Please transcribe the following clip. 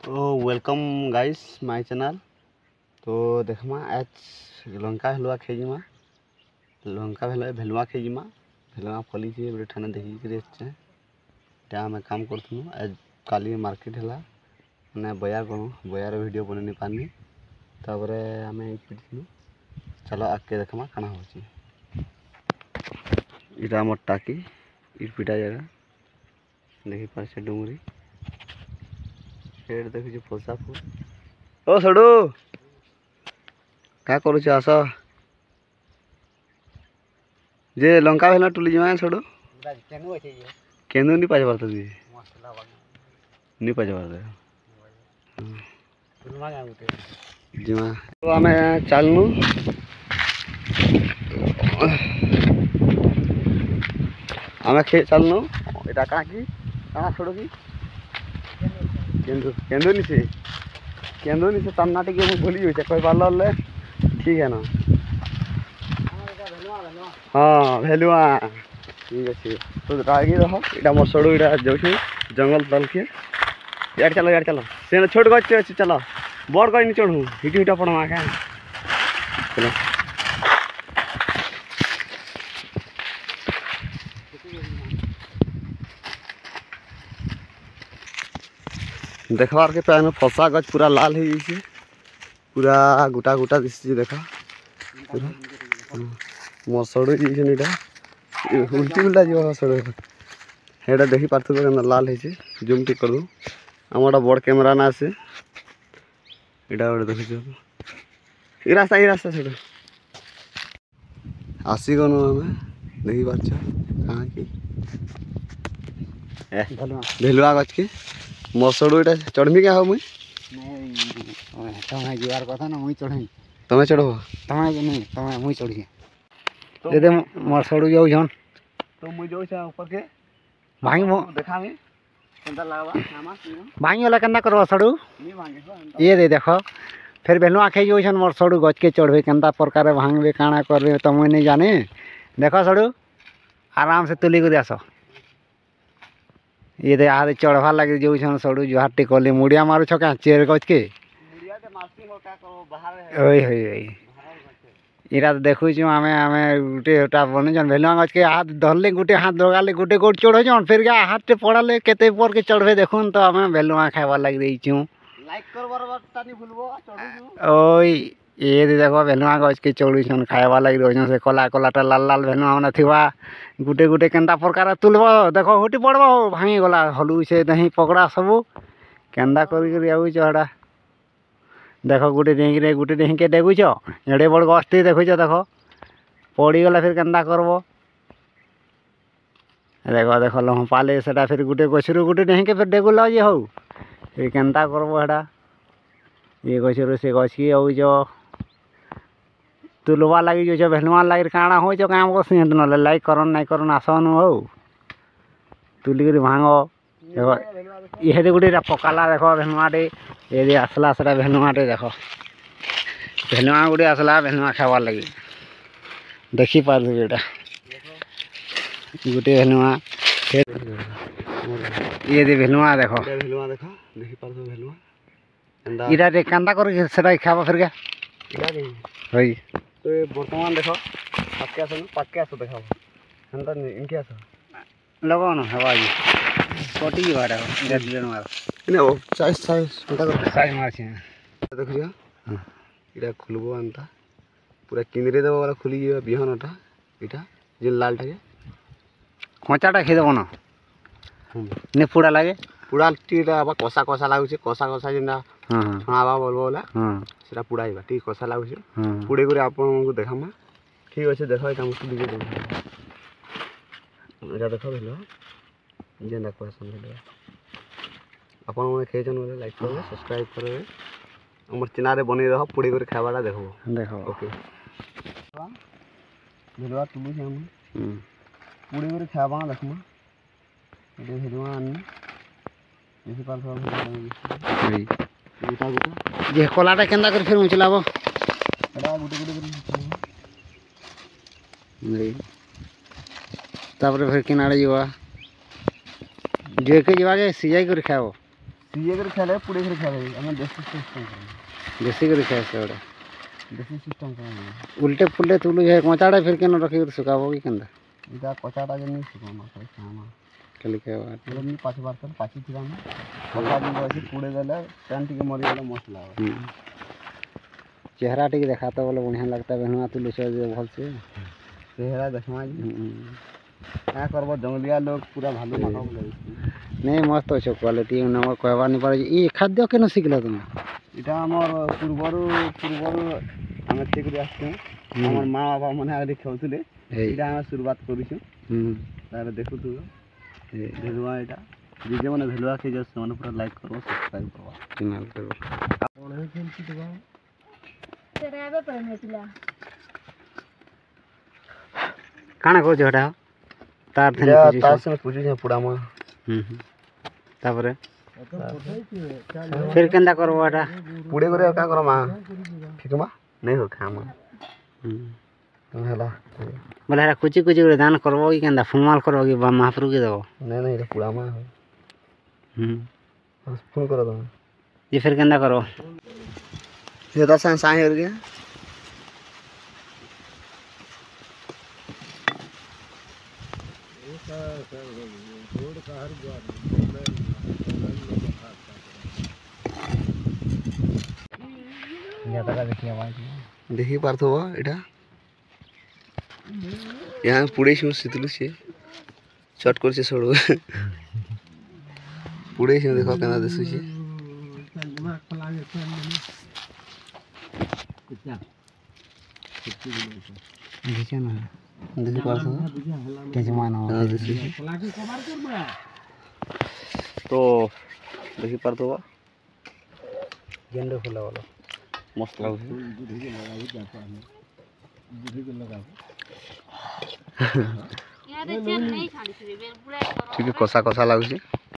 Welcome guys my channel. तो देखमा आज लंका भेलुआ खेजिमा लंका भेलुआ खेजिमा भेलुआ फली जे गोटे ठाने देखि करे छै ता हम काम करथनु। आज काली मार्केट हला माने बजार गनु बजार वीडियो बनेनी पानी तापरे हमें पिटनु। चलो आके देखमा खाना होची इरा मोर टाकी इ पिटा जगह देखि पाछे डुंगरी फेर देखि फसा फूल। ओ सडू क्या करू छ आस जे लंका भेला टुली जमा सडू केनु नी पाज परत जी नी पाज परत जमा। तो हमें चालनु हमें खे चालनु एटा का की का सडू की केंदू केंदू नी से तन्ना टिके मु भूली होइছে कहि पारले ठीक है ना। हाँ भेलुआ ठीक अच्छे तो रागी रहो इटा मोर सडू इटा जाउछु जंगल तल के यार चलो से छोट गछ अछि चलो बड़ गछ नी चढ़ू हिटी हिटा पड़मा का चलो देखबार के पैन फसा गछ पूरा लाल हो जाइए पूरा गोटा गोटा दिशे देखा मोर सड़ू जाइए उल्टी उल्टा जो सड़ू हेटा देखी पार्थ लाल है जूम टिक कर दू आम बड़ कैमेरा ना आसे इटा गोटे देखी रास्ता सड़ू आसीगनु आम देखी पार्छ कहाँ कि भेलुआ गछ के मोर सड़ू इटा चढ़मी क्या हो मुई तमें जीवार कथा ना मुई चढ़ी तमें चढ़ो तमें नहीं तमें मुई चढ़ी दे मोर सड़ू जाऊ जन तो मुई जाऊ छ ऊपर के भांगी मो देखामी केनता लागबा नामा भांगी वाला केना करबो सड़ू नी भांगे ये दे देखो फिर बेलुआ खाई जाऊ छन मोर सड़ू गछ के चढ़बे केनता प्रकार भांगबे काना करबे त मुई नहीं जाने देखो सड़ू आराम से तुली कर आसो ये दे आदे चढ़वा लगे जाऊ छन सड़ू जुहार टिकले मुड़िया मारू छ का चेर गछ के मुड़िया के मासी हो का को बाहर है ओई होई इरा तो देखु छु आमे गुटे ओटा बने जन भेलुआ गछ के हाथ धरले गुटे हाथ दगाले गुटे गोट चढ़ो जन फिर के हाथ टे पड़ले केते पर के चढ़बे देखुन तो आमे भेलुआ खाइबा लाग देई छु लाइक करबार तानी भूलबो चढ़ू ओई ये देखो भेलुआ गछ के चढ़ू छन खाइबा लाग रहो से कला कलाटा लाल लाल भेलुआ माने थिबा गुटे गुटे केनता प्रकार तुलबो देखो होटी पड़बो भांगी गला हलू से दही पकड़ा सब केंदा करी करी आउ छड़ा देखो गुटे देही के देखु छ एडे बड़ गछटी देखु छ देखो पड़ी गला फिर केंदा करबो देखो देखो लह पाले सेटा फिर गुटे गछरु गुटे देही के फिर डेगुला जे हो फिर केंदा करबो हेडा ये गछरु से गछ की आउ जो तुलवा लगी जो छ भेलुआ लागिर काना हो छ काम को सिंह न लाइक करन नहीं करन आसन हो तुली कर भांगो देखो ये दे गुटे पकाला देखो भेलुआ डे ये दे असला सरा भेलुआ डे देखो भेलुआ गुटे असला भेलुआ खावा लगी देखी पार बेटा गुटे भेलुआ ये दे भेलुआ देखो देखी पार भेलुआ इरा दे कांदा कर सेटा खावा फिर के इला दे होई तो वर्तमान देखो पक्के आसो देखो हंता इनके आसो लगो न हवाई कोटी बाड़ा डेट लेन मार इने ओ साइज हंता कर साइज मार छै देखियो इटा खुलबो अंता पूरा किनरे देबो वाला खुली जे बिहनटा इटा जे लाल टाके खोचाटा खे देबो न ने पूरा लागे पूरा टीटा बा कोसा कोसा लागु छै कोसा कोसा जिंदा हां छावा बोलबो वाला हां सेटा पुड़ाइबा टी कोसा लागु छै हां पुड़े करे आपन को देखामा ठीक अछि देखो एटा मुस दिजे दे एटा देखो भेलो जेना क्वेश्चन भेलो आपन मन खेजन वाला लाइक करबे सब्सक्राइब करबे हमर चैनल रे बनि रहो पुड़े करे खाबाला देखबो देखो ओके भेलवा तुलु छै हम पुड़े करे खाबा देखमा एटा भेलवा आनी देखि पाल होई गोटा गोटा जे कोलाटा केंदा कर फिर उचलाबो एटा गुटे गुटे नहीं तापर फिर किनारे जीवा जे के जीवा के सिजाई कर खाओ ସିଏ କରି ଖେଳେ ପୁଡ଼େ କରି ଖେଳେ ଆମେ ଦେଶୀ ସିଷ୍ଟମ୍ ବେଶୀ କରି ଖାଏ ସେଗୁଡ଼ା ଦେଶୀ ସିଷ୍ଟମ୍ କଣ ଉଲ୍ଟେ ଫୁଲ୍ଟେ ତୁଲୁ ଯାଏ କଞ୍ଚାଟା ଫେର୍ କେନ ରଖିକରି ଶୁକାବ କି କେନ୍ତା ଏଇଟା କଚାଟା ଯେମିତି ଶିଖାମା ଖାଇମା ଖାଲି ଖାଇବା ଏମିତି ପାଛି ବାର୍ତ୍ତାରେ ପାଛି ଥିବା ନା କଚା ଦିନ ଅଛି ପୁଡ଼େ ଦେଲେ ପ୍ୟାନ୍ ଟିକେ ମରିଗଲେ ମସ୍ତ ଲାଗେ ଚେହେରା ଟିକେ ଦେଖାତ ବୋଲେ ବଢ଼ିଆ ଲାଗତା ବେନୁଆ ତୁଲୁଛ ଯେ ଭଲସେ ଚେହେରା ଦେଖମା क्या करब जंगलिया लोग पूरा भालू मानव बोले नहीं मस्त अच्छे क्वालिटी नंबर कहवा नहीं पड़े ये खाद्य केन शिखल तुम इटा हमर पूर्वरु हमें ठीक आसते हमर माँ बाबा मैंने आगे खेलुले इटा हम शुरुआत करूँ तार देखु तू भेलुआ इटा जे मैंने भेलुआ के जो से पूरा लाइक करो सब्सक्राइब करवा चैनल करो कौन है खेलती तो तेरे आबे पर नेतिला काना को जोटा तार थे तार से पूछी है पूरा मां तापरे फिर केंदा करबो एटा पूड़े करे का करो मां ठीक मा नहीं हो खामा हला बोले एटा कुची कुची करे दान करबो कि केंदा फुनमाल करबो कि महाप्रभु के देबो नहीं नहीं पूरा मां बस फोन करो तुम ये फिर केंदा करो ये तो साई हो गया देखी पार्थो एटा यहाँ पुड़े शीतलु से शॉर्ट कर छोड़ो पुड़े देख क्या दिशु देखी पार्थो तो देखी पार्थो गेंडे फुला वाला मस्त लगुच ठीक कषा कषा लगुच